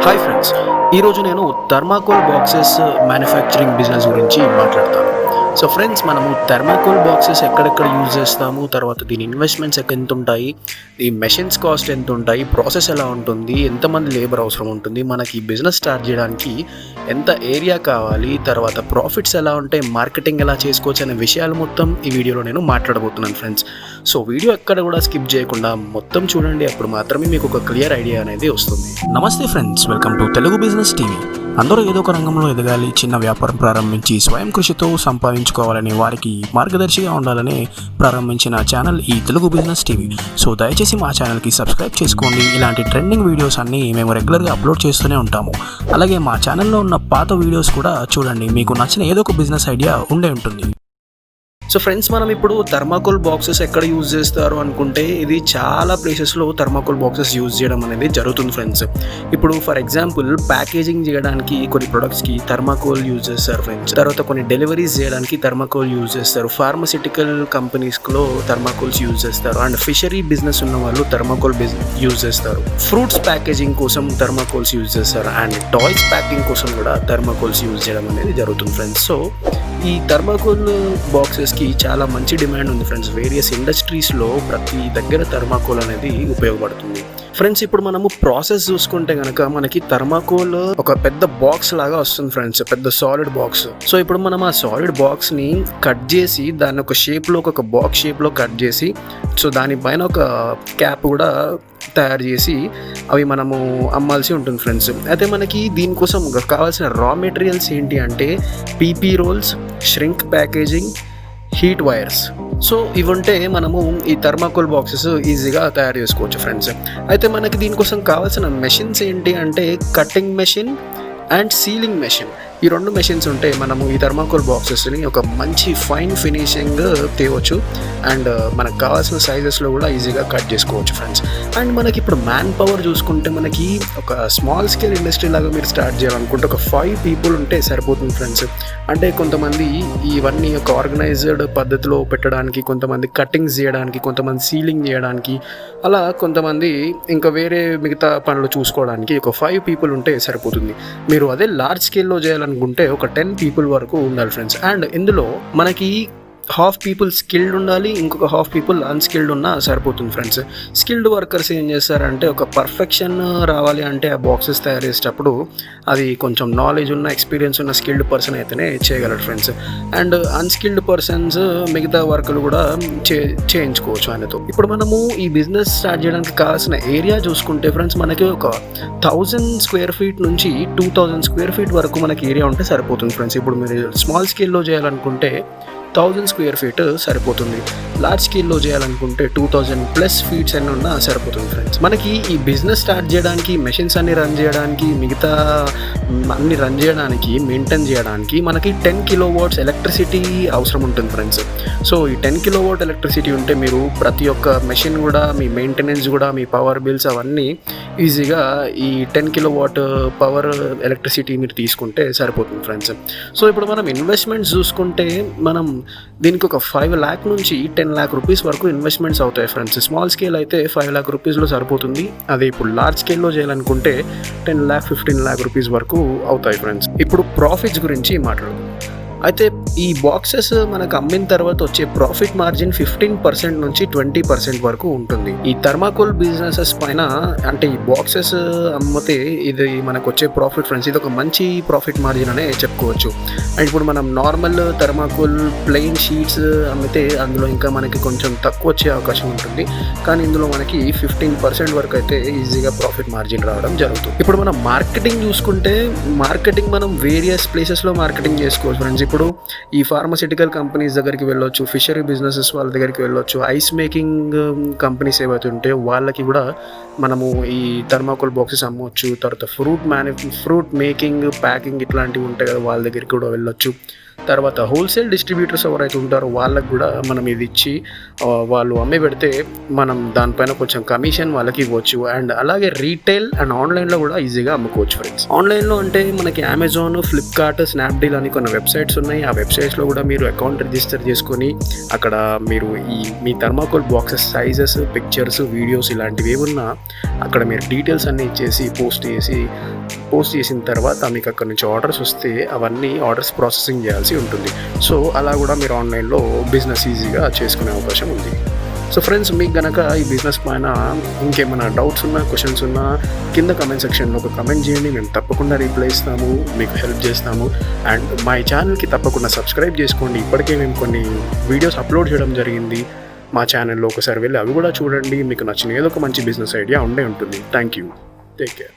Hi friends, ఈరోజు నేను thermocol boxes manufacturing business గురించి మాట్లాడతాను. సో ఫ్రెండ్స్, మనము థర్మాకోల్ బాక్సెస్ ఎక్కడెక్కడ యూజ్ చేస్తాము, తర్వాత దీని ఇన్వెస్ట్మెంట్స్ ఎంత ఉంటాయి, ఈ మెషిన్స్ కాస్ట్ ఎంత ఉంటాయి, ప్రాసెస్ ఎలా ఉంటుంది, ఎంతమంది లేబర్ అవసరం ఉంటుంది, మనకి ఈ బిజినెస్ స్టార్ట్ చేయడానికి ఎంత ఏరియా కావాలి, తర్వాత ప్రాఫిట్స్ ఎలా ఉంటాయి, మార్కెటింగ్ ఎలా చేసుకోవచ్చు అనే విషయాలు మొత్తం ఈ వీడియోలో నేను మాట్లాడబోతున్నాను ఫ్రెండ్స్. సో వీడియో ఎక్కడ కూడా స్కిప్ చేయకుండా మొత్తం చూడండి, అప్పుడు మాత్రమే మీకు ఒక క్లియర్ ఐడియా అనేది వస్తుంది. నమస్తే friends, welcome to Telugu business TV. అందరూ ఏదో ఒక రంగంలో ఎదగాలి, చిన్న వ్యాపారం ప్రారంభించి స్వయం కృషితో సంపాదించుకోవాలని, వారికి మార్గదర్శిగా ఉండాలని ప్రారంభించిన ఛానల్ ఈ తెలుగు బిజినెస్ టీవీ. సో దయచేసి మా ఛానల్కి సబ్స్క్రైబ్ చేసుకోండి. ఇలాంటి ట్రెండింగ్ వీడియోస్ అన్నీ మేము రెగ్యులర్గా అప్లోడ్ చేస్తూనే ఉంటాము. అలాగే మా ఛానల్లో ఉన్న పాత వీడియోస్ కూడా చూడండి, మీకు నచ్చిన ఏదో ఒక బిజినెస్ ఐడియా ఉండే ఉంటుంది. సో ఫ్రెండ్స్, మనం ఇప్పుడు థర్మాకోల్ బాక్సెస్ ఎక్కడ యూజ్ చేస్తారు అనుకుంటే, ఇది చాలా ప్లేసెస్లో థర్మాకోల్ బాక్సెస్ యూజ్ చేయడం అనేది జరుగుతుంది ఫ్రెండ్స్. ఇప్పుడు ఫర్ ఎగ్జాంపుల్ ప్యాకేజింగ్ చేయడానికి కొన్ని ప్రొడక్ట్స్కి థర్మాకోల్ యూజ్ చేస్తారు ఫ్రెండ్స్. తర్వాత కొన్ని డెలివరీస్ చేయడానికి థర్మాకోల్ యూజ్ చేస్తారు. ఫార్మసిటికల్ కంపెనీస్లో థర్మాకోల్స్ యూజ్ చేస్తారు. అండ్ ఫిషరీ బిజినెస్ ఉన్న వాళ్ళు థర్మాకోల్ యూజ్ చేస్తారు. ఫ్రూట్స్ ప్యాకేజింగ్ కోసం థర్మాకోల్స్ యూజ్ చేస్తారు. అండ్ టాయ్స్ ప్యాకింగ్ కోసం కూడా థర్మాకోల్స్ యూజ్ చేయడం అనేది జరుగుతుంది ఫ్రెండ్స్. సో ఈ థర్మాకోల్ బాక్సెస్కి చాలా మంచి డిమాండ్ ఉంది ఫ్రెండ్స్. వేరియస్ ఇండస్ట్రీస్లో ప్రతి దగ్గర థర్మాకోల్ అనేది ఉపయోగపడుతుంది ఫ్రెండ్స్. ఇప్పుడు మనము ప్రాసెస్ చూసుకుంటే కనుక మనకి థర్మాకోల్ ఒక పెద్ద బాక్స్ లాగా వస్తుంది ఫ్రెండ్స్, పెద్ద సాలిడ్ బాక్స్. సో ఇప్పుడు మనం ఆ సాలిడ్ బాక్స్ని కట్ చేసి దాన్ని ఒక షేప్లో, ఒక బాక్స్ షేప్లో కట్ చేసి, సో దానిపైన ఒక క్యాప్ కూడా తయారు చేసి అవి మనము అమ్మాల్సి ఉంటుంది ఫ్రెండ్స్. అయితే మనకి దీనికోసం కావాల్సిన రా మెటీరియల్స్ ఏంటి అంటే PP rolls, shrink packaging, heat wires. So ఇవంటే మనము ఈ థర్మాకోల్ బాక్సెస్ ఈజీగా తయారు చేసుకోవచ్చు ఫ్రెండ్స్. అయితే మనకి దీనికోసం కావాల్సిన మెషిన్స్ ఏంటి అంటే cutting machine and ceiling machine. ఈ రెండు మెషిన్స్ ఉంటే మనము ఈ థర్మాకోల్ బాక్సెస్ని ఒక మంచి ఫైన్ ఫినిషింగ్ తేవచ్చు. అండ్ మనకు కావాల్సిన సైజెస్లో కూడా ఈజీగా కట్ చేసుకోవచ్చు ఫ్రెండ్స్. అండ్ మనకి ఇప్పుడు మ్యాన్ పవర్ చూసుకుంటే, మనకి ఒక స్మాల్ స్కేల్ ఇండస్ట్రీ లాగా మీరు స్టార్ట్ చేయాలనుకుంటే ఒక 5 people ఉంటే సరిపోతుంది ఫ్రెండ్స్. అంటే కొంతమంది ఇవన్నీ ఒక ఆర్గనైజ్డ్ పద్ధతిలో పెట్టడానికి, కొంతమంది కటింగ్స్ చేయడానికి, కొంతమంది సీలింగ్ చేయడానికి, అలా కొంతమంది ఇంకా వేరే మిగతా పనులు చూసుకోవడానికి ఒక 5 people ఉంటే సరిపోతుంది. మీరు అదే లార్జ్ స్కేల్లో చేయాలనుకుంటే ఒక 10 people వరకు ఉండాలి ఫ్రెండ్స్. అండ్ ఇందులో మనకి హాఫ్ పీపుల్ స్కిల్డ్ ఉండాలి, ఇంకొక హాఫ్ పీపుల్ అన్స్కిల్డ్ ఉన్నా సరిపోతుంది ఫ్రెండ్స్. స్కిల్డ్ వర్కర్స్ ఏం చేస్తారంటే, ఒక పర్ఫెక్షన్ రావాలి అంటే ఆ బాక్సెస్ తయారు చేసేటప్పుడు అది కొంచెం నాలెడ్జ్ ఉన్న, ఎక్స్పీరియన్స్ ఉన్న స్కిల్డ్ పర్సన్ అయితేనే చేయగలరు ఫ్రెండ్స్. అండ్ అన్స్కిల్డ్ పర్సన్స్ మిగతా వర్కులు కూడా చేయించుకోవచ్చు ఆయనతో. ఇప్పుడు మనము ఈ బిజినెస్ స్టార్ట్ చేయడానికి కావాల్సిన ఏరియా చూసుకుంటే ఫ్రెండ్స్, మనకి ఒక 1000 square feet నుంచి 2000 square feet వరకు మనకి ఏరియా ఉంటే సరిపోతుంది ఫ్రెండ్స్. ఇప్పుడు మీరు స్మాల్ స్కేల్లో చేయాలనుకుంటే 1000 square feet సరిపోతుంది. లార్జ్ స్కేల్లో చేయాలనుకుంటే 2000+ feet అన్నీ ఉన్నా సరిపోతుంది ఫ్రెండ్స్. మనకి ఈ బిజినెస్ స్టార్ట్ చేయడానికి, మెషిన్స్ అన్ని రన్ చేయడానికి, మిగతా అన్ని రన్ చేయడానికి, మెయింటైన్ చేయడానికి మనకి 10 kilowatts ఎలక్ట్రిసిటీ అవసరం ఉంటుంది ఫ్రెండ్స్. సో ఈ 10 kilowatt ఎలక్ట్రిసిటీ ఉంటే మీరు ప్రతి ఒక్క మెషిన్ కూడా, మీ మెయింటెనెన్స్ కూడా, మీ పవర్ బిల్స్ అవన్నీ ఈజీగా ఈ 10 kilowatt పవర్ ఎలక్ట్రిసిటీ మీరు తీసుకుంటే సరిపోతుంది ఫ్రెండ్స్. సో ఇప్పుడు మనం ఇన్వెస్ట్మెంట్స్ చూసుకుంటే, మనం దీనికి ఒక 5 lakh నుంచి 10 lakh rupees వరకు ఇన్వెస్ట్మెంట్స్ అవుతాయి ఫ్రెండ్స్. స్మాల్ స్కేల్ అయితే 5 lakh rupeesలో సరిపోతుంది. అదే ఇప్పుడు లార్జ్ స్కేల్లో చేయాలనుకుంటే 10 lakh 15 lakh rupees వరకు అవుతాయి ఫ్రెండ్స్. ఇప్పుడు ప్రాఫిట్స్ గురించి మాట్లాడుకుందాం. అయితే ఈ బాక్సెస్ మనకు అమ్మిన తర్వాత వచ్చే ప్రాఫిట్ మార్జిన్ 15% నుంచి 20% వరకు ఉంటుంది. ఈ థర్మాకోల్ బిజినెసెస్ పైన, అంటే ఈ బాక్సెస్ అమ్మితే ఇది మనకు వచ్చే ప్రాఫిట్ ఫ్రెండ్స్, ఇది ఒక మంచి ప్రాఫిట్ మార్జిన్ అనే చెప్పుకోవచ్చు. అండ్ ఇప్పుడు మనం నార్మల్ థర్మాకోల్ ప్లెయిన్ షీట్స్ అమ్మితే అందులో ఇంకా మనకి కొంచెం తక్కువ వచ్చే అవకాశం ఉంటుంది. కానీ ఇందులో మనకి 15% వరకు అయితే ఈజీగా ప్రాఫిట్ మార్జిన్ రావడం జరుగుతుంది. ఇప్పుడు మనం మార్కెటింగ్ చూసుకుంటే, మార్కెటింగ్ మనం వేరియస్ ప్లేసెస్లో మార్కెటింగ్ చేసుకోవచ్చు ఫ్రెండ్స్. ఇప్పుడు ఈ ఫార్మసిటికల్ కంపెనీస్ దగ్గరికి వెళ్ళొచ్చు, ఫిషరీ బిజినెసెస్ వాళ్ళ దగ్గరికి వెళ్ళొచ్చు, ఐస్ మేకింగ్ కంపెనీస్ ఏవైతే ఉంటాయో వాళ్ళకి కూడా మనము ఈ థర్మాకోల్ బాక్సెస్ అమ్మవచ్చు. తర్వాత ఫ్రూట్ మేకింగ్, ప్యాకింగ్ ఇట్లాంటివి ఉంటాయి కదా, వాళ్ళ దగ్గరికి కూడా వెళ్ళొచ్చు. తర్వాత హోల్సేల్ డిస్ట్రిబ్యూటర్స్ ఎవరైతే ఉంటారో వాళ్ళకి కూడా మనం ఇది ఇచ్చి వాళ్ళు అమ్మి పెడితే మనం దానిపైన కొంచెం కమిషన్ వాళ్ళకి ఇవ్వచ్చు. అండ్ అలాగే రీటైల్ అండ్ ఆన్లైన్లో కూడా ఈజీగా అమ్ముకోవచ్చు ఫ్రెండ్స్. ఆన్లైన్లో అంటే మనకి అమెజాన్, ఫ్లిప్కార్ట్, స్నాప్డీల్ అని కొన్ని వెబ్సైట్స్ ఉన్నాయి. ఆ వెబ్సైట్స్లో కూడా మీరు అకౌంట్ రిజిస్టర్ చేసుకొని అక్కడ మీరు మీ thermocol boxes sizes, pictures, videos ఇలాంటివి ఏమున్నా అక్కడ మీరు డీటెయిల్స్ అన్నీ ఇచ్చేసి పోస్ట్ చేసి పోస్ట్ చేసిన తర్వాత మీకు అక్కడ నుంచి ఆర్డర్స్ వస్తే అవన్నీ ఆర్డర్స్ ప్రాసెసింగ్ చేయాల్సి ఉంటుంది. సో అలా కూడా మీరు ఆన్లైన్లో బిజినెస్ ఈజీగా చేసుకునే అవకాశం ఉంది. సో ఫ్రెండ్స్, మీకు గనక ఈ బిజినెస్ పైన ఇంకేమైనా డౌట్స్ ఉన్నా, క్వశ్చన్స్ ఉన్నా కింద కమెంట్ సెక్షన్లో ఒక కమెంట్ చేయండి. మేము తప్పకుండా రిప్లై ఇస్తాము, మీకు హెల్ప్ చేస్తాము. అండ్ మా ఈ ఛానల్కి తప్పకుండా సబ్స్క్రైబ్ చేసుకోండి. ఇప్పటికే మేము కొన్ని వీడియోస్ అప్లోడ్ చేయడం జరిగింది మా ఛానల్లో. ఒకసారి వెళ్ళి అవి కూడా చూడండి. మీకు నచ్చిన ఏదో ఒక మంచి బిజినెస్ ఐడియా ఉండే ఉంటుంది. Thank you. Take care.